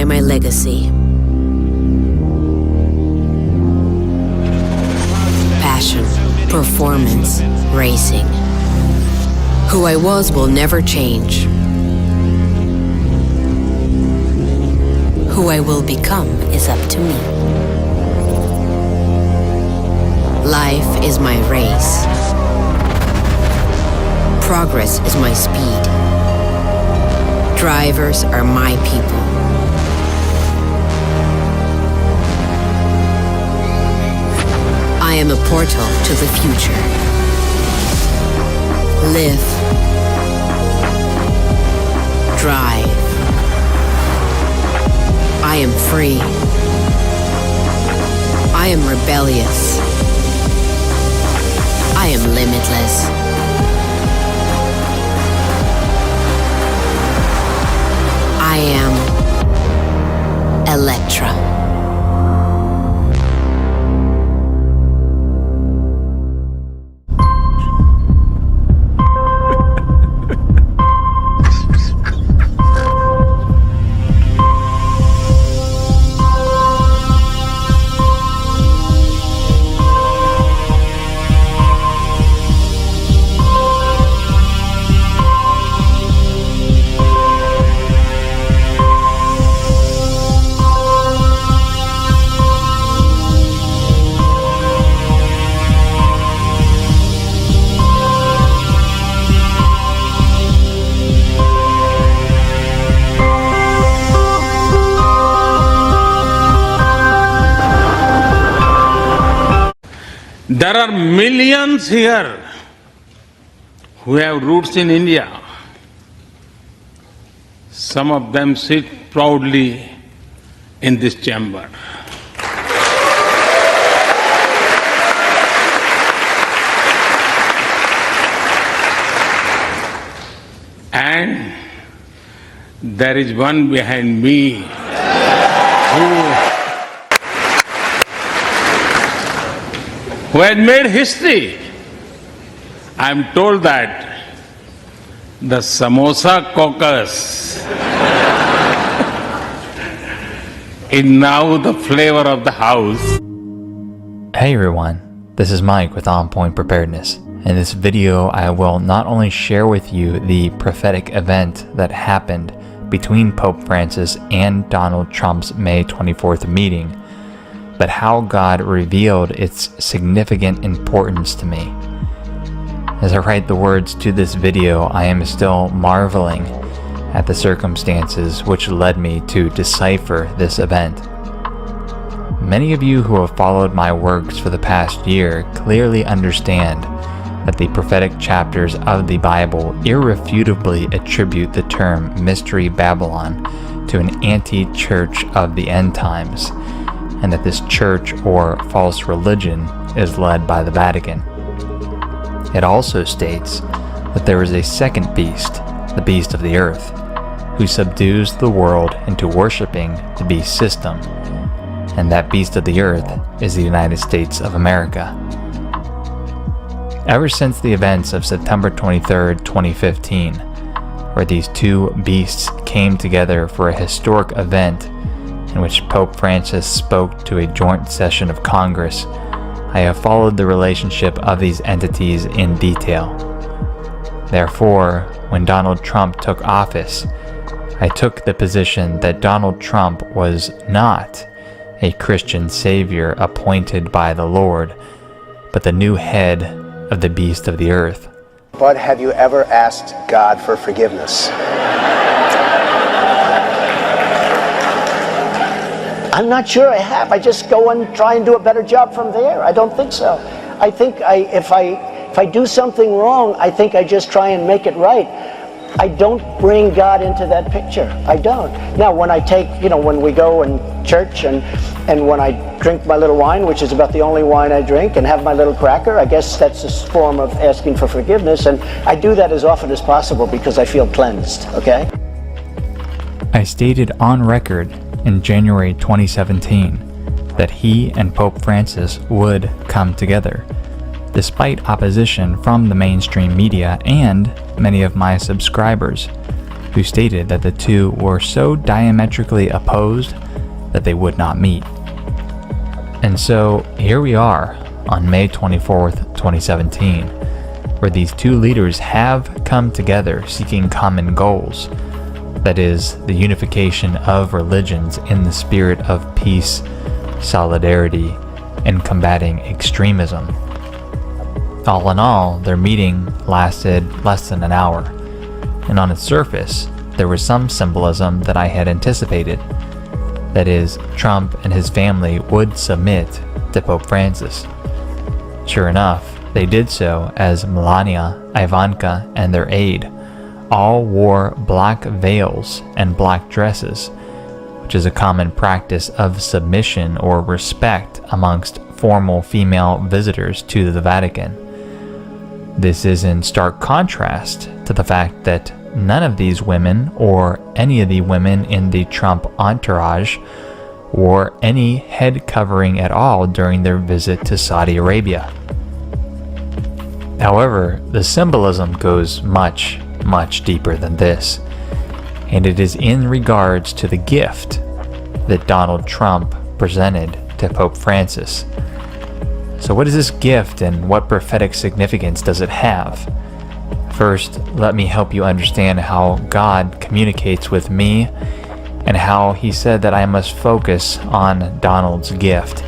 by my legacy. Passion, performance, racing. Who I was will never change. Who I will become is up to me. Life is my race. Progress is my speed. Drivers are my people. I am a portal to the future. Live. Drive. I am free. I am rebellious. I am limitless. I am Electra. There are millions here who have roots in India. Some of them sit proudly in this chamber. And there is one behind me who has made history. I am told that the Samosa caucus is now the flavor of the house. Hey everyone, this is Mike with On Point Preparedness. In this video, I will not only share with you the prophetic event that happened between Pope Francis and Donald Trump's May 24th meeting, but how God revealed its significant importance to me. As I write the words to this video, I am still marveling at the circumstances which led me to decipher this event. Many of you who have followed my works for the past year clearly understand that the prophetic chapters of the Bible irrefutably attribute the term Mystery Babylon to an anti-church of the end times, and that this church or false religion is led by the Vatican. It also states that there is a second beast, the beast of the earth, who subdues the world into worshiping the beast system, and that beast of the earth is the United States of America. Ever since the events of September 23rd, 2015, where these two beasts came together for a historic event in which Pope Francis spoke to a joint session of Congress, I have followed the relationship of these entities in detail. Therefore, when Donald Trump took office, I took the position that Donald Trump was not a Christian savior appointed by the Lord, but the new head of the beast of the earth. But have you ever asked God for forgiveness? I'm not sure I have. I just go and try and do a better job from there. I don't think so. I think if I do something wrong, I think I just try and make it right. I don't bring God into that picture. I don't. Now, when I take, when we go in church and when I drink my little wine, which is about the only wine I drink, and have my little cracker, I guess that's a form of asking for forgiveness. And I do that as often as possible because I feel cleansed, okay? I stated on record in January 2017 that he and Pope Francis would come together, despite opposition from the mainstream media and many of my subscribers. who stated that the two were so diametrically opposed that they would not meet. And so here we are on May 24th, 2017, where these two leaders have come together seeking common goals, that is, the unification of religions in the spirit of peace, solidarity, and combating extremism. All in all, their meeting lasted less than an hour, and on its surface, there was some symbolism that I had anticipated. That is, Trump and his family would submit to Pope Francis. Sure enough, they did so as Melania, Ivanka, and their aide all wore black veils and black dresses, which is a common practice of submission or respect amongst formal female visitors to the Vatican. This is in stark contrast to the fact that none of these women or any of the women in the Trump entourage wore any head covering at all during their visit to Saudi Arabia. However, the symbolism goes much, much deeper than this, and it is in regards to the gift that Donald Trump presented to Pope Francis. So what is this gift and what prophetic significance does it have? First, let me help you understand how God communicates with me and how he said that I must focus on Donald's gift.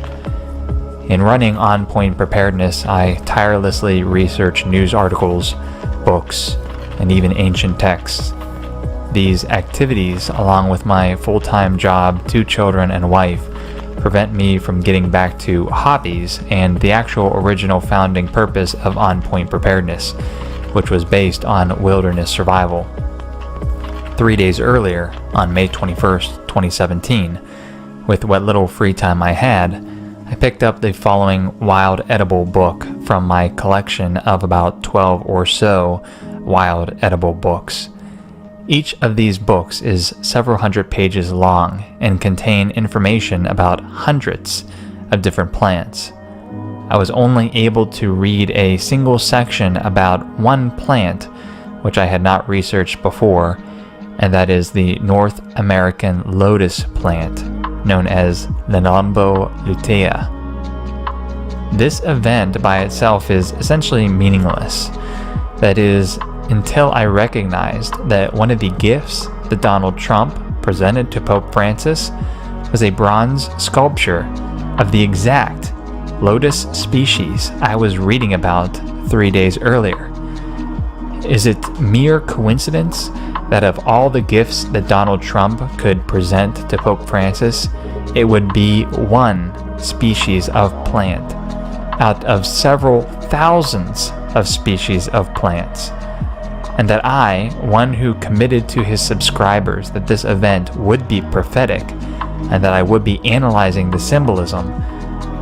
In running On Point Preparedness, I tirelessly research news articles, books, and even ancient texts. These activities, along with my full-time job, 2 children, and wife, prevent me from getting back to hobbies and the actual original founding purpose of On Point Preparedness, which was based on wilderness survival. 3 days earlier, on May 21st, 2017, with what little free time I had, I picked up the following wild edible book from my collection of about 12 or so wild edible books. Each of these books is several hundred pages long and contain information about hundreds of different plants. I was only able to read a single section about one plant which I had not researched before, and that is the North American lotus plant, known as the Nelumbo lutea. This event by itself is essentially meaningless. That is, until I recognized that one of the gifts that Donald Trump presented to Pope Francis was a bronze sculpture of the exact lotus species I was reading about 3 days earlier. Is it mere coincidence that of all the gifts that Donald Trump could present to Pope Francis, it would be one species of plant out of several thousands of species of plants? And that I, one who committed to his subscribers that this event would be prophetic and that I would be analyzing the symbolism,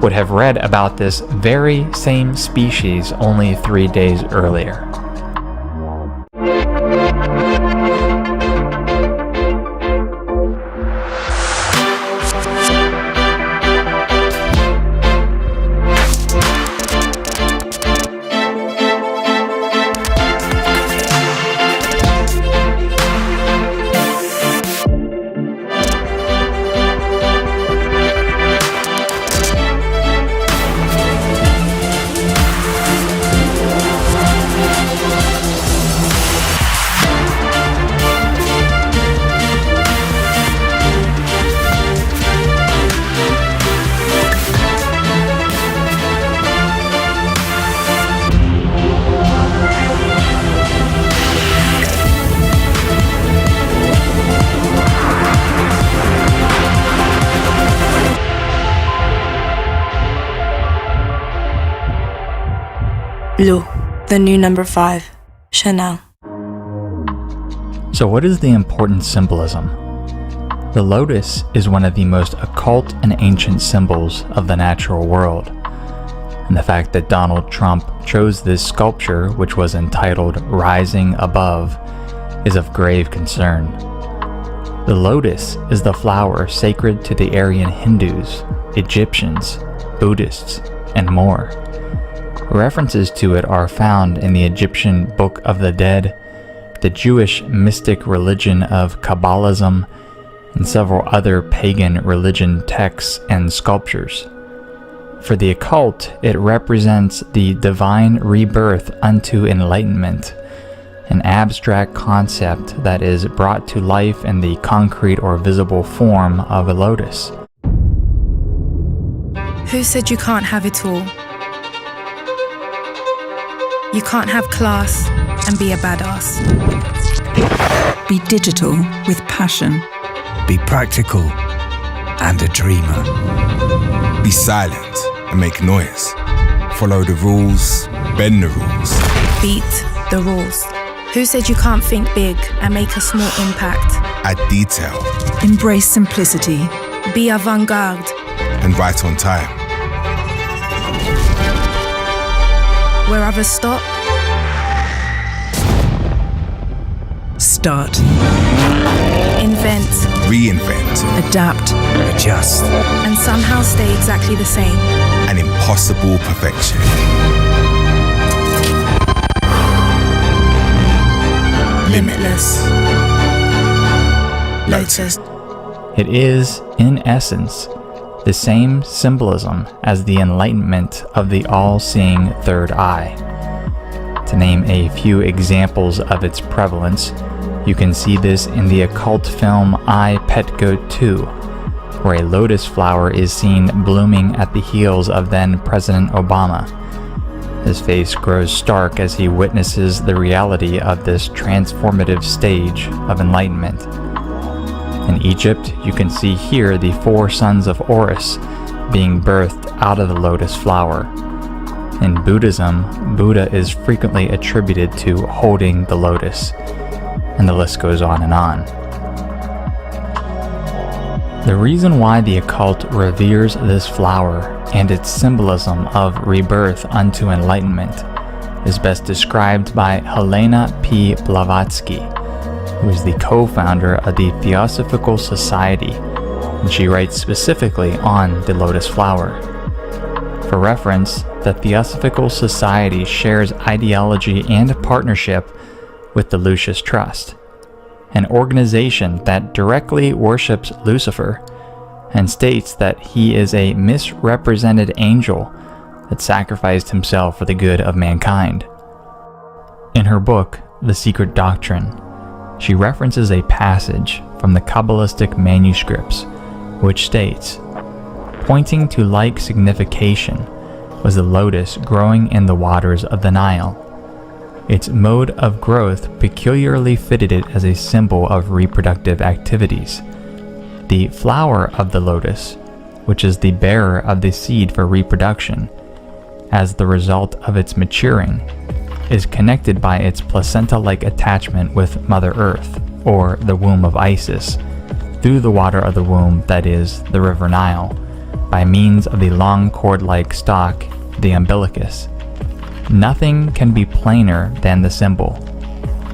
would have read about this very same species only 3 days earlier. Blue, the new number 5, Chanel. So what is the important symbolism? The lotus is one of the most occult and ancient symbols of the natural world. And the fact that Donald Trump chose this sculpture, which was entitled Rising Above, is of grave concern. The lotus is the flower sacred to the Aryan Hindus, Egyptians, Buddhists, and more. References to it are found in the Egyptian Book of the Dead, the Jewish mystic religion of Kabbalism, and several other pagan religion texts and sculptures. For the occult, it represents the divine rebirth unto enlightenment, an abstract concept that is brought to life in the concrete or visible form of a lotus. Who said you can't have it all? You can't have class and be a badass. Be digital with passion. Be practical and a dreamer. Be silent and make noise. Follow the rules, bend the rules. Beat the rules. Who said you can't think big and make a small impact? Add detail. Embrace simplicity. Be avant-garde. And right on time. Where others stop, Start. invent, Reinvent. Adapt. Adjust. and somehow stay exactly the same. An impossible perfection. Limitless. Lotus. It is, in essence, the same symbolism as the enlightenment of the all-seeing third eye. To name a few examples of its prevalence, you can see this in the occult film I, Pet Goat 2, where a lotus flower is seen blooming at the heels of then President Obama. His face grows stark as he witnesses the reality of this transformative stage of enlightenment. In Egypt, you can see here the 4 sons of Horus being birthed out of the lotus flower. In Buddhism, Buddha is frequently attributed to holding the lotus, and the list goes on and on. The reason why the occult reveres this flower and its symbolism of rebirth unto enlightenment is best described by Helena P. Blavatsky, who is the co-founder of the Theosophical Society, and she writes specifically on the lotus flower. For reference, the Theosophical Society shares ideology and partnership with the Lucis Trust, an organization that directly worships Lucifer and states that he is a misrepresented angel that sacrificed himself for the good of mankind. In her book, The Secret Doctrine, she references a passage from the Kabbalistic manuscripts, which states, pointing to like signification was the lotus growing in the waters of the Nile. Its mode of growth peculiarly fitted it as a symbol of reproductive activities. The flower of the lotus, which is the bearer of the seed for reproduction, as the result of its maturing, is connected by its placenta-like attachment with Mother Earth, or the womb of Isis, through the water of the womb, that is, the river Nile, by means of the long cord-like stalk, the umbilicus. Nothing can be plainer than the symbol,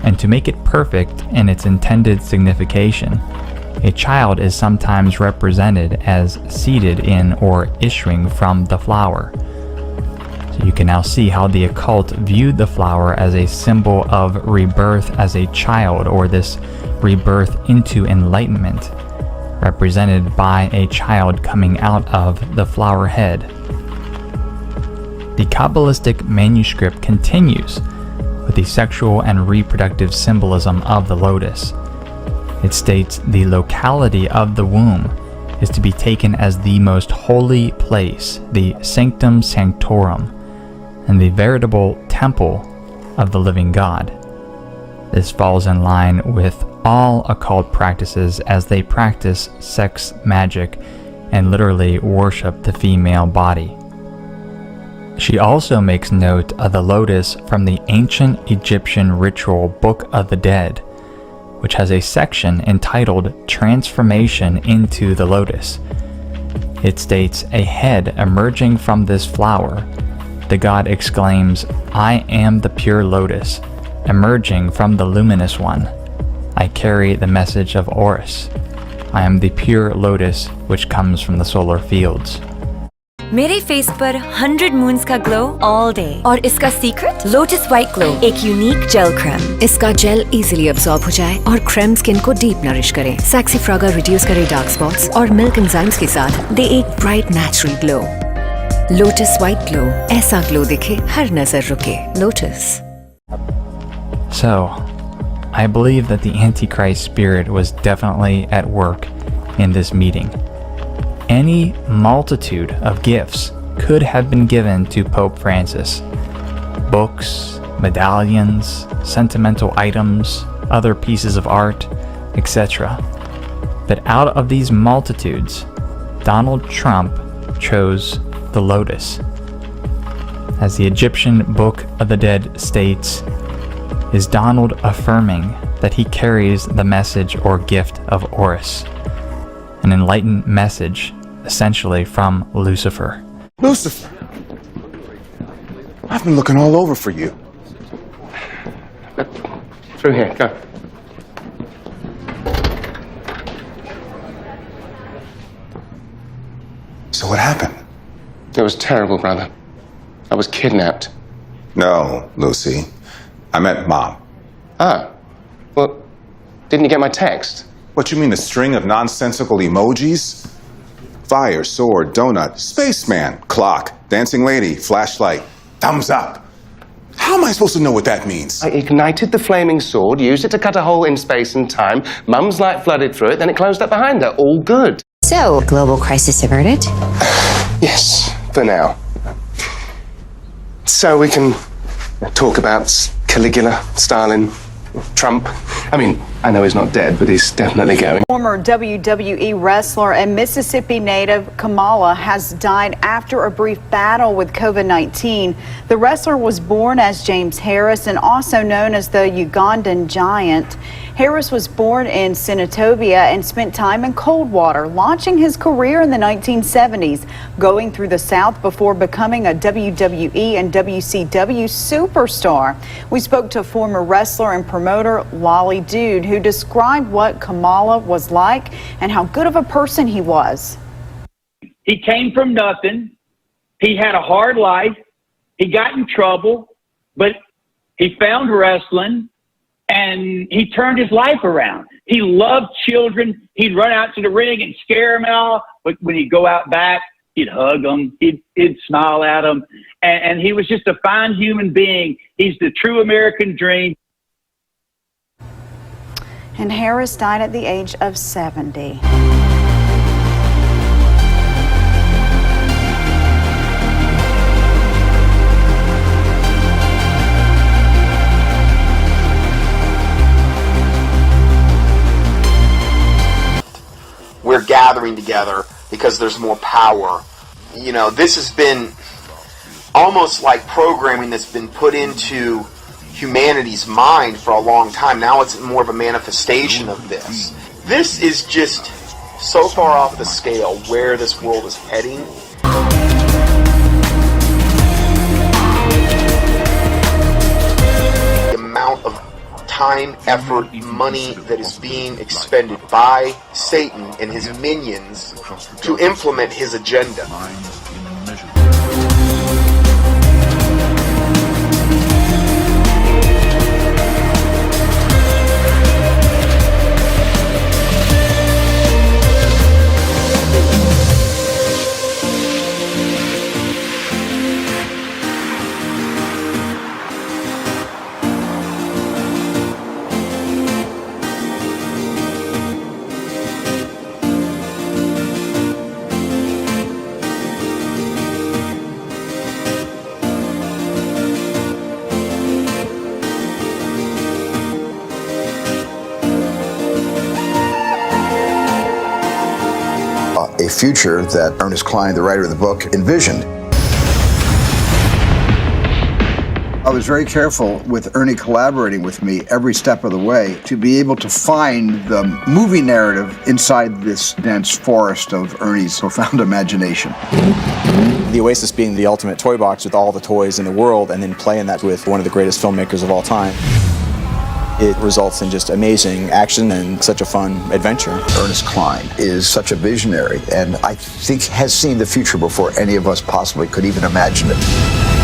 and to make it perfect in its intended signification, a child is sometimes represented as seated in or issuing from the flower. So you can now see how the occult viewed the flower as a symbol of rebirth as a child, or this rebirth into enlightenment, represented by a child coming out of the flower head. The Kabbalistic manuscript continues with the sexual and reproductive symbolism of the lotus. It states the locality of the womb is to be taken as the most holy place, the sanctum sanctorum, and the veritable temple of the living God. This falls in line with all occult practices, as they practice sex magic and literally worship the female body. She also makes note of the lotus from the ancient Egyptian ritual Book of the Dead, which has a section entitled Transformation into the Lotus. It states, a head emerging from this flower, the god exclaims, I am the pure lotus, emerging from the luminous one. I carry the message of Horus. I am the pure lotus which comes from the solar fields. मेरे face पर 100 moons का glow all day. और इसका secret lotus white glow, एक unique gel cream. इसका jail easily absorb हो जाए और क्रीम स्किन को डीप नरिश करे। सेक्सी फ्रॉगर रिड्यूस करे डार्क स्पॉट्स और मिल्क एंजाइम्स के साथ दे एक bright natural glow. Lotus white glow, ऐसा ग्लो दिखे हर नजर रुके। Lotus. So, I believe that the Antichrist spirit was definitely at work in this meeting. Any multitude of gifts could have been given to Pope Francis. Books, medallions, sentimental items, other pieces of art, etc. But out of these multitudes, Donald Trump chose the Lotus. As the Egyptian Book of the Dead states, is Donald affirming that he carries the message or gift of Horus, an enlightened message essentially from Lucifer. Lucifer, I've been looking all over for you. Through here, go. So what happened? It was terrible, brother. I was kidnapped. No, Lucy. I meant Mom. Ah. Well, didn't you get my text? What, you mean a string of nonsensical emojis? Fire, sword, donut, spaceman, clock, dancing lady, flashlight, thumbs up. How am I supposed to know what that means? I ignited the flaming sword, used it to cut a hole in space and time. Mum's light flooded through it, then it closed up behind her. All good. So, global crisis averted? Yes, for now. So we can talk about Caligula, Stalin, Trump. I mean, I know he's not dead, but he's definitely going. Former WWE wrestler and Mississippi native Kamala has died after a brief battle with COVID-19. The wrestler was born as James Harris and also known as the Ugandan Giant. Harris was born in Senatobia and spent time in Coldwater, launching his career in the 1970s, going through the South before becoming a WWE and WCW superstar. We spoke to former wrestler and promoter Wally Dude, who described what Kamala was like and how good of a person he was. He came from nothing. He had a hard life. He got in trouble, but he found wrestling. And he turned his life around. He loved children. He'd run out to the ring and scare them all. But when he'd go out back, he'd hug them. He'd smile at them. And he was just a fine human being. He's the true American dream. And Harris died at the age of 70. We're gathering together because there's more power. You know, this has been almost like programming that's been put into humanity's mind for a long time. Now it's more of a manifestation of this. This is just so far off the scale where this world is heading. The amount of time, effort, money that is being expended by Satan and his minions to implement his agenda. A future that Ernest Cline, the writer of the book, envisioned. I was very careful with Ernie collaborating with me every step of the way to be able to find the movie narrative inside this dense forest of Ernie's profound imagination. The Oasis being the ultimate toy box with all the toys in the world, and then playing that with one of the greatest filmmakers of all time. It results in just amazing action and such a fun adventure. Ernest Cline is such a visionary, and I think has seen the future before any of us possibly could even imagine it.